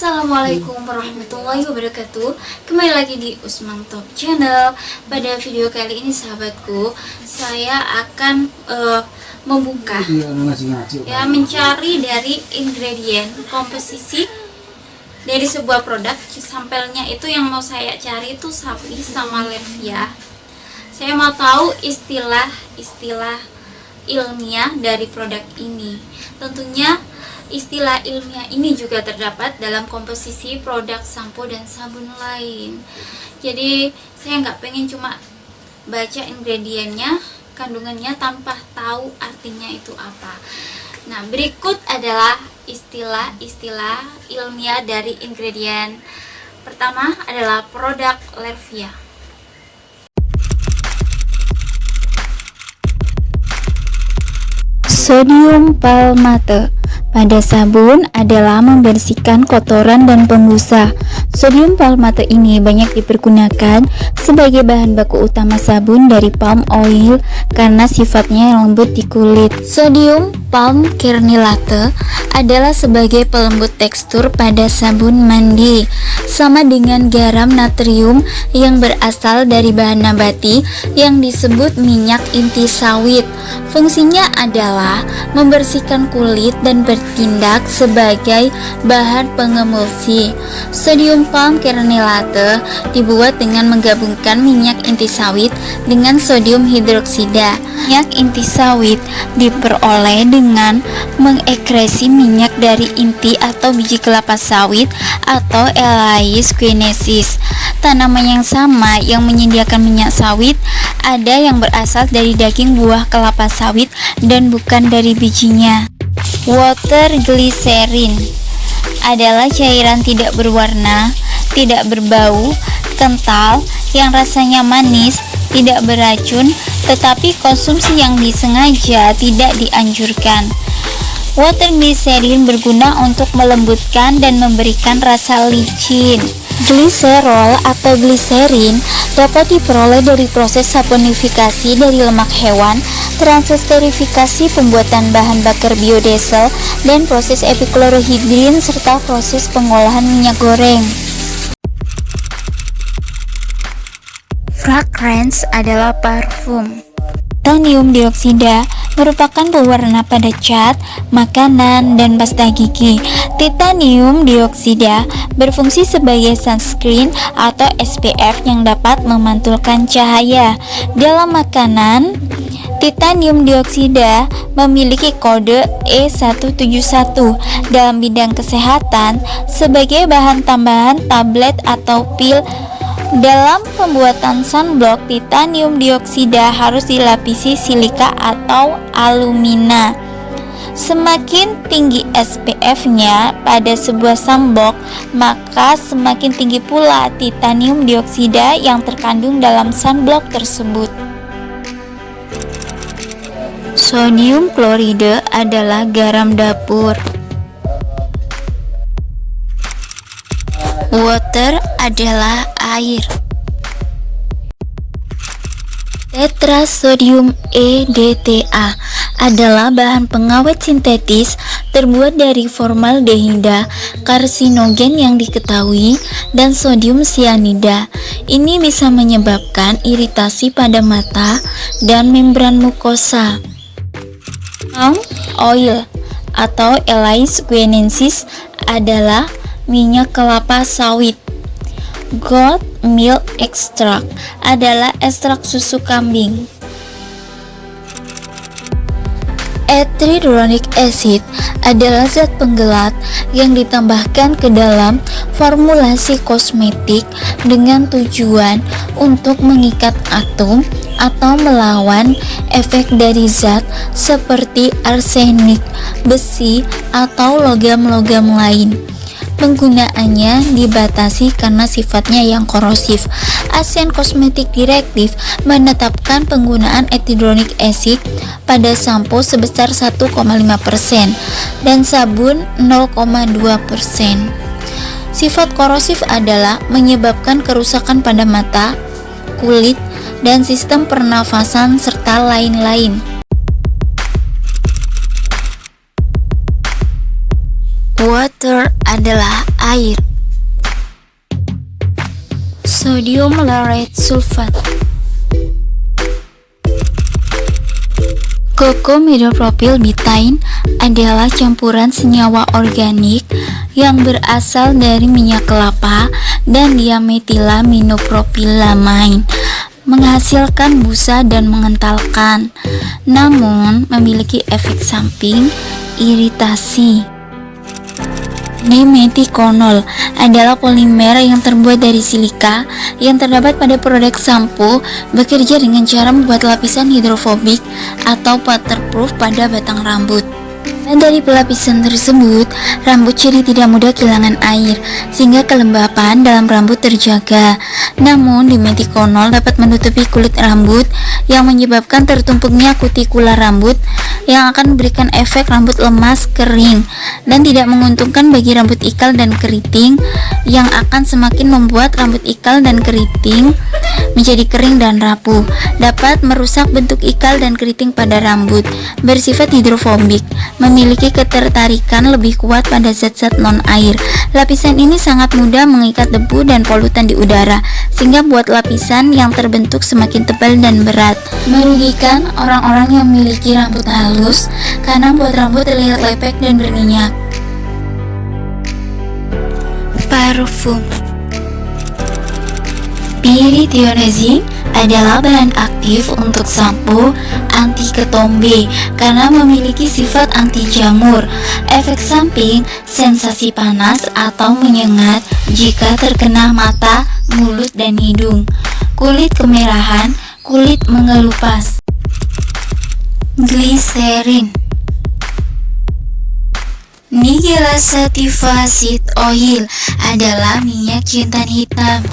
Assalamualaikum warahmatullahi wabarakatuh. Kembali lagi di Usman Top Channel. Pada video kali ini sahabatku, saya akan membuka mencari dari ingredient komposisi dari sebuah produk. Sampelnya itu yang mau saya cari itu Safi sama Levia. Saya mau tahu istilah ilmiah dari produk ini. Tentunya istilah ilmiah ini juga terdapat dalam komposisi produk sampo dan sabun lain. Jadi saya nggak pengen cuma baca ingredientnya, kandungannya tanpa tahu artinya itu apa. Nah, berikut adalah istilah ilmiah dari ingredient. Pertama adalah produk Levia. Sodium palmate pada sabun adalah membersihkan kotoran dan pembusa. Sodium palmate ini banyak dipergunakan sebagai bahan baku utama sabun dari palm oil karena sifatnya yang lembut di kulit. Sodium palm kernelate adalah sebagai pelembut tekstur pada sabun mandi, sama dengan garam natrium yang berasal dari bahan nabati yang disebut minyak inti sawit. Fungsinya adalah membersihkan kulit dan bertindak sebagai bahan pengemulsi. Sodium palm kernelate dibuat dengan menggabungkan minyak inti sawit dengan sodium hidroksida. Minyak inti sawit diperoleh dengan mengekresi minyak dari inti atau biji kelapa sawit atau Elais guineensis. Tanaman yang sama yang menyediakan minyak sawit ada yang berasal dari daging buah kelapa sawit dan bukan dari bijinya. Water glycerin adalah cairan tidak berwarna, tidak berbau, kental, yang rasanya manis, tidak beracun, tetapi konsumsi yang disengaja tidak dianjurkan. Water glycerin berguna untuk melembutkan dan memberikan rasa licin. Gliserol atau gliserin dapat diperoleh dari proses saponifikasi dari lemak hewan, transesterifikasi pembuatan bahan bakar biodiesel, dan proses epichlorohydrin serta proses pengolahan minyak goreng. Fragrance adalah parfum. Titanium dioksida merupakan pewarna pada cat, makanan, dan pasta gigi. Titanium dioksida berfungsi sebagai sunscreen atau SPF yang dapat memantulkan cahaya. Dalam makanan, titanium dioksida memiliki kode E171 dalam bidang kesehatan sebagai bahan tambahan tablet atau pil. Dalam pembuatan sunblock, titanium dioksida harus dilapisi silika atau alumina. Semakin tinggi SPF-nya pada sebuah sunblock, maka semakin tinggi pula titanium dioksida yang terkandung dalam sunblock tersebut. Sodium klorida adalah garam dapur. Water adalah air. Tetrasodium EDTA adalah bahan pengawet sintetis terbuat dari formaldehida, karsinogen yang diketahui, dan sodium cyanida. Ini bisa menyebabkan iritasi pada mata dan membran mukosa. Palm oil atau Elais guineensis adalah minyak kelapa sawit. Goat milk extract adalah ekstrak susu kambing. Hyaluronic acid adalah zat penggelat yang ditambahkan ke dalam formulasi kosmetik dengan tujuan untuk mengikat atom atau melawan efek dari zat seperti arsenik, besi, atau logam-logam lain. Penggunaannya dibatasi karena sifatnya yang korosif. ASEAN Cosmetic Directive menetapkan penggunaan hyaluronic acid pada sampo sebesar 1,5% dan sabun 0,2%. Sifat korosif adalah menyebabkan kerusakan pada mata, kulit, dan sistem pernafasan serta lain-lain. Water adalah air. Sodium lauryl sulfat. Kokomidopropyl betaine adalah campuran senyawa organik yang berasal dari minyak kelapa dan diametilaminopropylamine, menghasilkan busa dan mengentalkan, namun memiliki efek samping iritasi. Dimetikonol adalah polimer yang terbuat dari silika yang terdapat pada produk sampo, bekerja dengan cara membuat lapisan hidrofobik atau waterproof pada batang rambut. Dan dari pelapisan tersebut, rambut jadi tidak mudah kehilangan air, sehingga kelembapan dalam rambut terjaga. Namun, dimetikonol dapat menutupi kulit rambut yang menyebabkan tertumpuknya kutikula rambut yang akan memberikan efek rambut lemas, kering, dan tidak menguntungkan bagi rambut ikal dan keriting, yang akan semakin membuat rambut ikal dan keriting menjadi kering dan rapuh. Dapat merusak bentuk ikal dan keriting pada rambut. Bersifat hidrofobik, memiliki ketertarikan lebih kuat pada zat-zat non-air. Lapisan ini sangat mudah mengikat debu dan polutan di udara, sehingga buat lapisan yang terbentuk semakin tebal dan berat. Merugikan orang-orang yang memiliki rambut halus karena buat rambut terlihat lepek dan berminyak. Parfum. Pyridinoxine adalah bahan aktif untuk sampo anti ketombe karena memiliki sifat anti jamur. Efek samping, sensasi panas atau menyengat jika terkena mata, mulut, dan hidung. Kulit kemerahan, kulit mengelupas. Glycerin. Nigella sativa seed oil adalah minyak jintan hitam.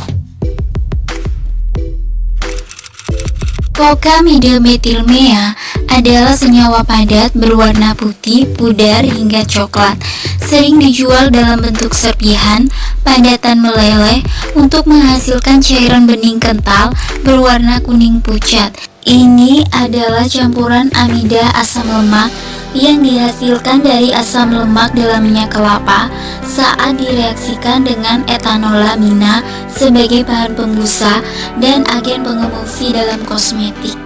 Cocamidopropylamine adalah senyawa padat berwarna putih, pudar, hingga coklat. Sering dijual dalam bentuk serpihan, padatan meleleh untuk menghasilkan cairan bening kental berwarna kuning pucat. Ini adalah campuran amida asam lemak yang dihasilkan dari asam lemak dalam minyak kelapa saat direaksikan dengan etanolamina sebagai bahan pembusa dan agen pengemulsi dalam kosmetik.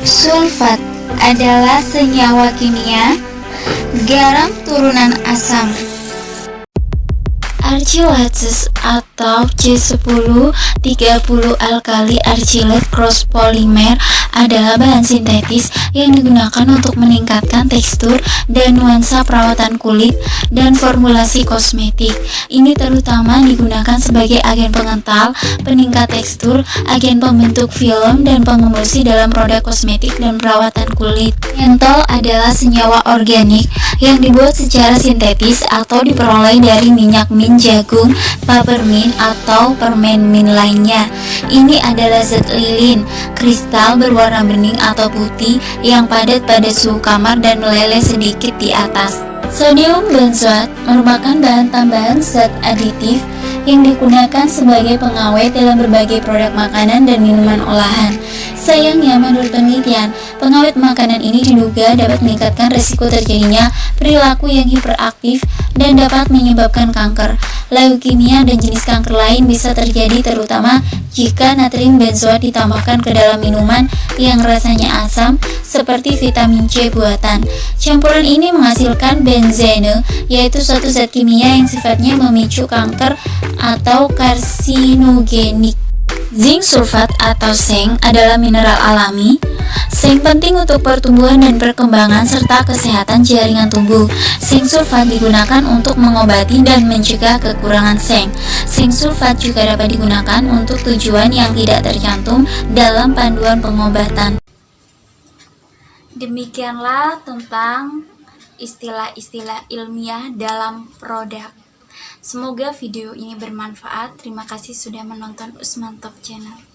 Sulfat adalah senyawa kimia garam turunan asam. Argillaceous atau C10-30 alkali argillate cross polymer adalah bahan sintetis yang digunakan untuk meningkatkan tekstur dan nuansa perawatan kulit dan formulasi kosmetik. Ini terutama digunakan sebagai agen pengental, peningkat tekstur, agen pembentuk film, dan pengemulsi dalam produk kosmetik dan perawatan kulit. Mentol adalah senyawa organik yang dibuat secara sintetis atau diperoleh dari minyak mint, jagung, peppermint, atau permen mint lainnya. Ini adalah zat lilin, kristal berwarna bening atau putih yang padat pada suhu kamar dan meleleh sedikit di atas. Sodium benzoat merupakan bahan tambahan zat aditif yang digunakan sebagai pengawet dalam berbagai produk makanan dan minuman olahan. Sayangnya, menurut penelitian, pengawet makanan ini diduga dapat meningkatkan risiko terjadinya perilaku yang hiperaktif dan dapat menyebabkan kanker, leukemia, dan jenis kanker lain bisa terjadi terutama jika natrium benzoat ditambahkan ke dalam minuman yang rasanya asam seperti vitamin C buatan. Campuran ini menghasilkan benzene, yaitu suatu zat kimia yang sifatnya memicu kanker atau karsinogenik. Zinc sulfat atau seng adalah mineral alami. Seng penting untuk pertumbuhan dan perkembangan serta kesehatan jaringan tubuh. Zinc sulfat digunakan untuk mengobati dan mencegah kekurangan seng. Zinc sulfat juga dapat digunakan untuk tujuan yang tidak tercantum dalam panduan pengobatan. Demikianlah tentang istilah-istilah ilmiah dalam produk. Semoga video ini bermanfaat. Terima kasih sudah menonton Usman Top Channel.